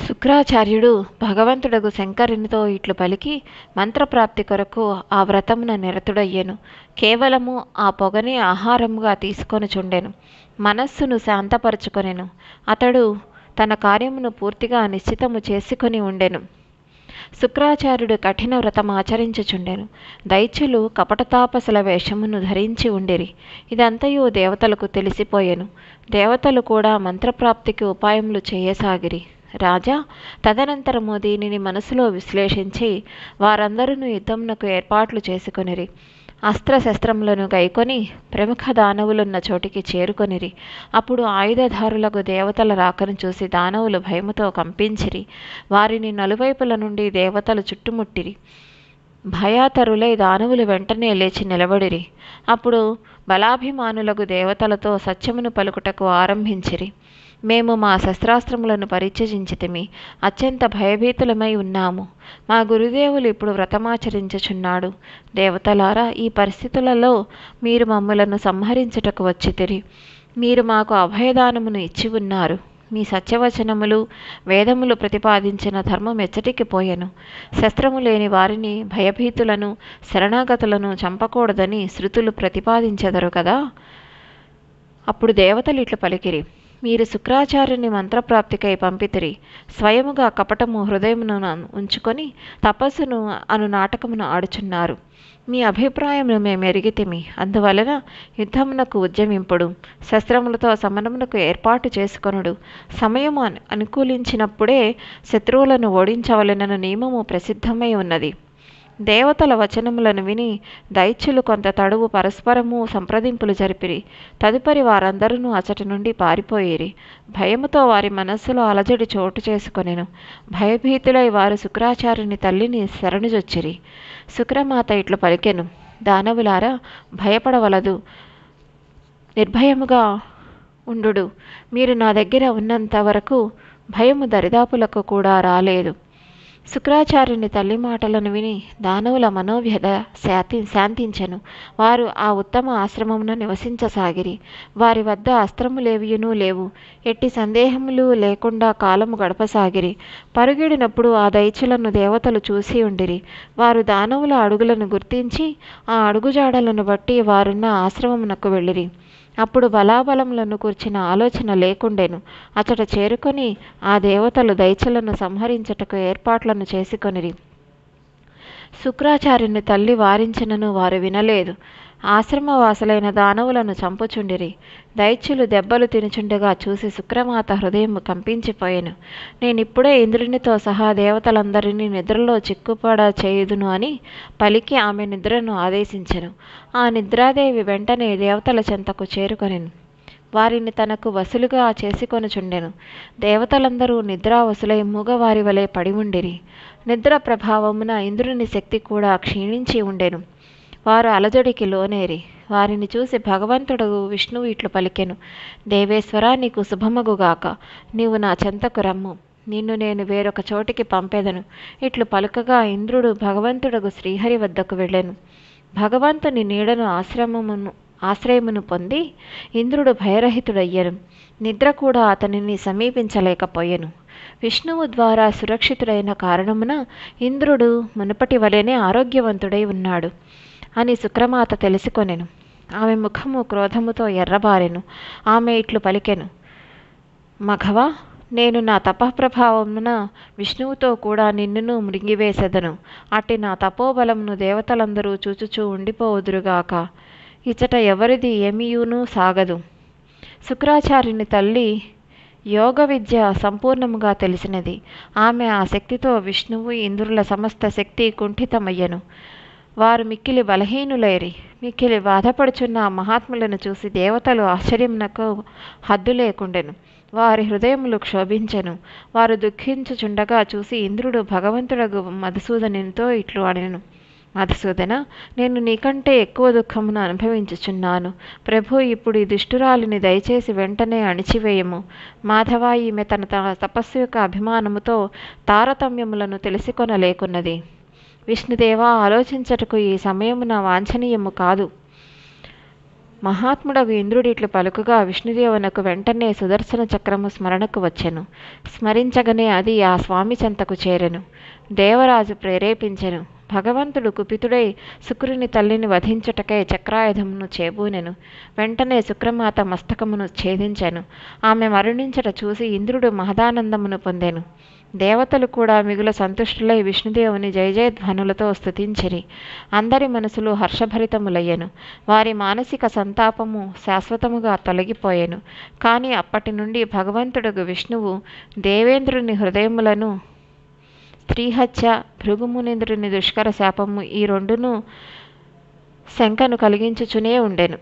శుక్రాచార్యుడు భగవంతుడగు శంకరునితో ఇట్లు పలికి మంత్రప్రాప్తి కొరకు ఆ వ్రతమున నిరతుడయ్యెను. కేవలము ఆ పొగనే ఆహారముగా తీసుకొనుచుండెను. మనస్సును శాంతపరుచుకొనెను. అతడు తన కార్యమును పూర్తిగా నిశ్చితము చేసుకొని ఉండెను. శుక్రాచార్యుడు కఠిన వ్రతం ఆచరించుచుండెను. దైత్యులు కపటతాపసుల వేషమును ధరించి ఉండిరి. ఇదంతయు దేవతలకు తెలిసిపోయెను. దేవతలు కూడా మంత్రప్రాప్తికి ఉపాయములు చేయసాగిరి. రాజా తదనంతరము దీనిని మనసులో విశ్లేషించి వారందరూ యుద్ధమునకు ఏర్పాట్లు చేసుకొనిరి. అస్త్రశస్త్రములను గైకొని ప్రముఖ దానవులున్న చోటికి చేరుకొనిరి. అప్పుడు ఆయుధధారులకు దేవతల రాకను చూసి దానవులు భయముతో కంపించిరి. వారిని నలువైపుల నుండి దేవతలు చుట్టుముట్టిరి. భయాతరులై దానవులు వెంటనే లేచి నిలబడిరి. అప్పుడు బలాభిమానులకు దేవతలతో సత్యమును పలుకుటకు ఆరంభించిరి. మేము మా శస్త్రాస్త్రములను పరిత్యజించితిమి. అత్యంత భయభీతులమై ఉన్నాము. మా గురుదేవులు ఇప్పుడు వ్రతమాచరించుచున్నాడు. దేవతలారా, ఈ పరిస్థితులలో మీరు మమ్ములను సంహరించుటకు వచ్చితిరి. మీరు మాకు అభయదానమును ఇచ్చి ఉన్నారు. మీ సత్యవచనములు వేదములు ప్రతిపాదించిన ధర్మం ఎచ్చటికి పోయెను. శస్త్రము లేని వారిని, భయభీతులను, శరణాగతులను చంపకూడదని శృతులు ప్రతిపాదించెదరు కదా. అప్పుడు దేవతలు ఇట్లు పలికిరి: మీరు శుక్రాచార్యుని మంత్రప్రాప్తికై పంపితిరి. స్వయముగా కపటము హృదయమును ఉంచుకొని తపస్సును అను నాటకమును ఆడుచున్నారు. మీ అభిప్రాయమును మేము ఎరిగితిమి. అందువలన యుద్ధమునకు ఉద్యమింపుడు, శస్త్రములతో సమరమునకు ఏర్పాటు చేసుకొనుడు, సమయము అనుకూలించినప్పుడే శత్రువులను ఓడించవలెనన్న నియమము ప్రసిద్ధమై ఉన్నది. దేవతల వచనములను విని దైత్యులు కొంత తడువు పరస్పరము సంప్రదింపులు జరిపిరి. తదుపరి వారందరూ అచటి నుండి పారిపోయిరి. భయముతో వారి మనస్సులో అలజడి చోటు చేసుకొనెను. భయభీతులై వారు శుక్రాచార్యుని తల్లిని శరణుజొచ్చిరి. శుక్రమాత ఇట్లు పలికెను: దానవులారా, భయపడవలదు, నిర్భయముగా ఉండు. మీరు నా దగ్గర ఉన్నంత వరకు భయము దరిదాపులకు కూడా రాలేదు. శుక్రాచార్యుని తల్లి మాటలను విని దానవుల మనోవ్యధ శాంతించెను. వారు ఆ ఉత్తమ ఆశ్రమమున నివసించసాగిరి. వారి వద్ద అస్త్రములేవియునూ లేవు. ఎట్టి సందేహములు లేకుండా కాలము గడపసాగిరి. పరుగిడినప్పుడు ఆ దైత్యులను దేవతలు చూసి ఉండిరి. వారు దానవుల అడుగులను గుర్తించి ఆ అడుగుజాడలను బట్టి వారున్న ఆశ్రమమునకు వెళ్ళిరి. అప్పుడు బలాబలములను కూర్చిన ఆలోచన లేకుండెను. అచట చేరుకొని ఆ దేవతలు దైత్యులను సంహరించుటకు ఏర్పాట్లను చేసుకొనిరి. శుక్రాచార్యుని తల్లి వారించినను వారు వినలేదు. ఆశ్రమవాసులైన దానవులను చంపుచుండిరి. దైత్యులు దెబ్బలు తినుచుండగా చూసి శుక్రమాత హృదయం కంపించిపోయెను. నేనిప్పుడే ఇంద్రునితో సహా దేవతలందరినీ నిద్రలో చిక్కుపడ చేయుదును అని పలికి ఆమె నిద్రను ఆదేశించెను. ఆ నిద్రాదేవి వెంటనే దేవతల చెంతకు చేరుకొనెను. వారిని తనకు వసులుగా చేసుకొనుచుండెను. దేవతలందరూ నిద్రావసులై మూగవారి వలె పడి ఉండిరి. నిద్ర ప్రభావమున ఇంద్రుని శక్తి కూడా క్షీణించి ఉండెను. వారు అలజడికి లోనేరి. వారిని చూసి భగవంతుడు విష్ణువు ఇట్లు పలికెను: దేవేశ్వరా, నీకు శుభమగుగాక. నీవు నా చెంతకు రమ్ము. నిన్ను నేను వేరొక చోటికి పంపెదను. ఇట్లు పలుకగా ఇంద్రుడు భగవంతుడగు శ్రీహరి వద్దకు వెళ్ళెను. భగవంతుని నీడను ఆశ్రయమును పొంది ఇంద్రుడు భయరహితుడయ్యను. నిద్ర కూడా అతనిని సమీపించలేకపోయెను. విష్ణువు ద్వారా సురక్షితుడైన కారణమున ఇంద్రుడు మునుపటి వలెనే ఆరోగ్యవంతుడై ఉన్నాడు అని శుక్రమాత తెలుసుకొనెను. ఆమె ముఖము క్రోధముతో ఎర్రబారెను. ఆమె ఇట్లు పలికెను: మఘవా, నేను నా తపఃప్రభావమున విష్ణువుతో కూడా నిన్నును మృంగివేసెదను. అట్టి నా తపోబలమును దేవతలందరూ చూచుచూ ఉండిపోవుదురుగాక. ఇచ్చట ఎవరిది ఏమీయునూ సాగదు. శుక్రాచార్యుని తల్లి యోగ విద్య సంపూర్ణముగా తెలిసినది. ఆమె ఆ శక్తితో విష్ణువు ఇంద్రుల సమస్త శక్తి కుంఠితమయ్యను. వారు మిక్కిలి బలహీనులైరి. మిక్కిలి బాధపడుచున్న మహాత్ములను చూసి దేవతలు ఆశ్చర్యమునకు హద్దు లేకుండెను. వారి హృదయములు క్షోభించెను. వారు దుఃఖించుచుండగా చూసి ఇంద్రుడు భగవంతుడగు మధుసూదనునితో ఇట్లు అనెను: మధుసూదన, నేను నీకంటే ఎక్కువ దుఃఖమును అనుభవించుచున్నాను. ప్రభు, ఇప్పుడు ఈ దుష్టురాలిని దయచేసి వెంటనే అణిచివేయము. మాధవ, ఈమె తన తపస్సు యొక్క అభిమానముతో తారతమ్యములను తెలుసుకొనలేకున్నది. విష్ణుదేవా, ఆలోచించటకు ఈ సమయమున వాంఛనీయము కాదు. మహాత్ముడగు ఇంద్రుడిట్లు పలుకుగా విష్ణుదేవునకు వెంటనే సుదర్శన చక్రము స్మరణకు వచ్చెను. స్మరించగనే అది ఆ స్వామి చెంతకు చేరెను. దేవరాజు ప్రేరేపించెను. భగవంతుడు కుపితుడై శుక్రుని తల్లిని వధించుటకై చక్రాయుధమును చేబూనెను. వెంటనే శుక్రమాత మస్తకమును ఛేదించెను. ఆమె మరణించట చూసి ఇంద్రుడు మహదానందమును పొందెను. దేవతలు కూడా మిగుల సంతుష్టులై విష్ణుదేవుని జయజయధ్వనులతో స్తుతించిరి. అందరి మనసులు హర్షభరితములయ్యెను. వారి మానసిక సంతాపము శాశ్వతముగా తొలగిపోయెను. కానీ అప్పటి నుండి భగవంతుడగు విష్ణువు దేవేంద్రుని హృదయములను స్త్రీహత్య, భృగుమునీంద్రుని దుష్కర శాపము ఈ రెండును శంకను కలిగించుచునే ఉండెను.